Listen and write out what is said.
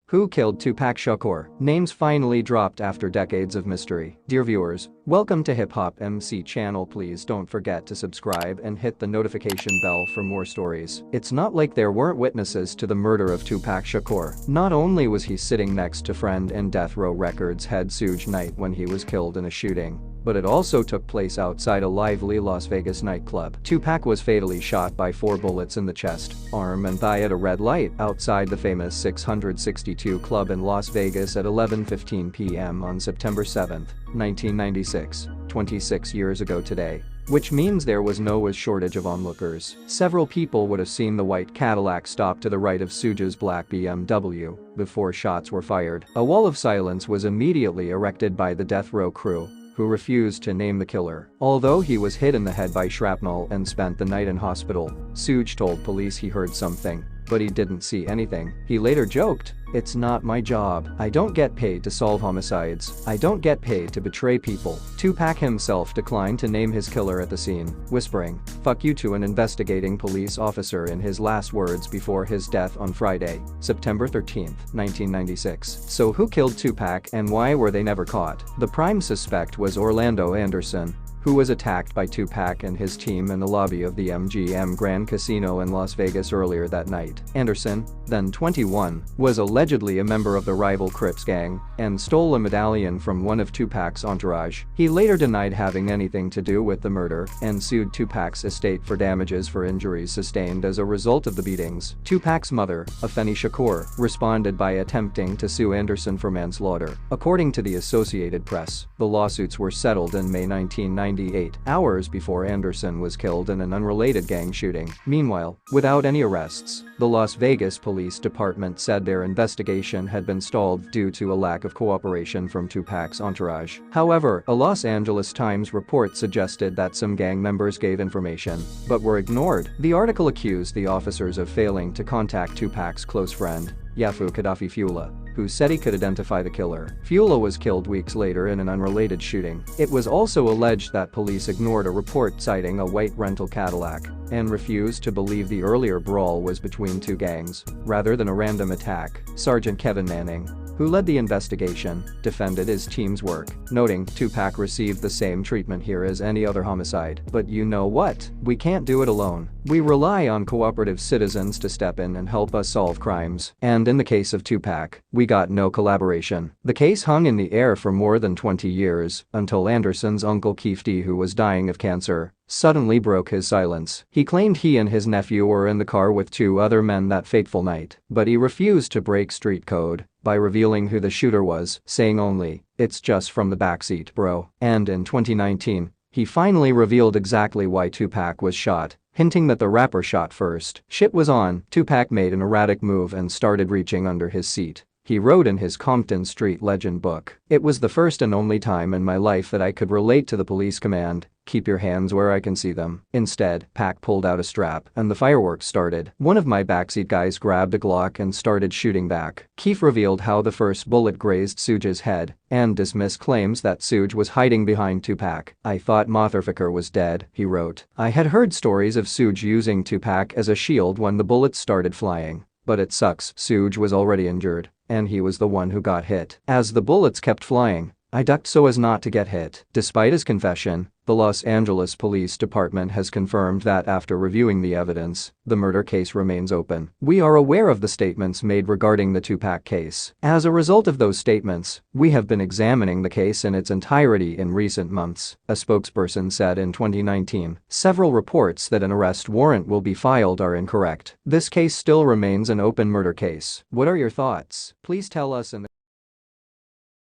Who killed Tupac Shakur? Names finally dropped after decades of mystery. Dear viewers, welcome to Hip Hop MC channel. Please don't forget to subscribe and hit the notification bell for more stories. It's not like there weren't witnesses to the murder of Tupac Shakur. Not only was he sitting next to friend and Death Row Records head Suge Knight when he was killed in a shooting, but it also took place outside a lively Las Vegas nightclub. Tupac was fatally shot by 4 bullets in the chest, arm and thigh at a red light outside the famous 662 club in Las Vegas at 11:15 p.m. on September 7, 1996, 26 years ago today. Which means there was no shortage of onlookers. Several people would have seen the white Cadillac stop to the right of Suge's black BMW before shots were fired. A wall of silence was immediately erected by the Death Row crew, who refused to name the killer. Although he was hit in the head by shrapnel and spent the night in hospital, Suge told police he heard something, but he didn't see anything. He later joked, "It's not my job. I don't get paid to solve homicides. I don't get paid to betray people." Tupac himself declined to name his killer at the scene, whispering, "Fuck you" to an investigating police officer in his last words before his death on Friday, September 13, 1996. So who killed Tupac and why were they never caught? The prime suspect was Orlando Anderson, who was attacked by Tupac and his team in the lobby of the MGM Grand Casino in Las Vegas earlier that night. Anderson, then 21, was allegedly a member of the rival Crips gang and stole a medallion from one of Tupac's entourage. He later denied having anything to do with the murder and sued Tupac's estate for damages for injuries sustained as a result of the beatings. Tupac's mother, Tupac Shakur, responded by attempting to sue Anderson for manslaughter. According to the Associated Press, the lawsuits were settled in May 1998, hours before Anderson was killed in an unrelated gang shooting. Meanwhile, without any arrests, the Las Vegas Police Department said their investigation had been stalled due to a lack of cooperation from Tupac's entourage. However, a Los Angeles Times report suggested that some gang members gave information, but were ignored. The article accused the officers of failing to contact Tupac's close friend, Yafu Gaddafi Fula, who said he could identify the killer. Fula was killed weeks later in an unrelated shooting. It was also alleged that police ignored a report citing a white rental Cadillac and refused to believe the earlier brawl was between 2 gangs, rather than a random attack. Sergeant Kevin Manning, who led the investigation, defended his team's work, noting Tupac received the same treatment here as any other homicide. But you know what? We can't do it alone. We rely on cooperative citizens to step in and help us solve crimes. And in the case of Tupac, we got no collaboration. The case hung in the air for more than 20 years, until Anderson's uncle Keefe D., who was dying of cancer, suddenly broke his silence. He claimed he and his nephew were in the car with 2 other men that fateful night, but he refused to break street code by revealing who the shooter was, saying only, "It's just from the backseat, bro." And in 2019, he finally revealed exactly why Tupac was shot, hinting that the rapper shot first. Shit was on. Tupac made an erratic move and started reaching under his seat. He wrote in his Compton Street Legend book, "It was the first and only time in my life that I could relate to the police command, 'Keep your hands where I can see them.' Instead, Pac pulled out a strap and the fireworks started. One of my backseat guys grabbed a Glock and started shooting back." Keefe revealed how the first bullet grazed Suge's head and dismissed claims that Suge was hiding behind Tupac. "I thought Motherfucker was dead," he wrote. "I had heard stories of Suge using Tupac as a shield when the bullets started flying. But it sucks. Suge was already injured, and he was the one who got hit. As the bullets kept flying, I ducked so as not to get hit." Despite his confession, the Los Angeles Police Department has confirmed that after reviewing the evidence, the murder case remains open. "We are aware of the statements made regarding the Tupac case. As a result of those statements, we have been examining the case in its entirety in recent months," a spokesperson said in 2019. "Several reports that an arrest warrant will be filed are incorrect. This case still remains an open murder case." What are your thoughts? Please tell us in the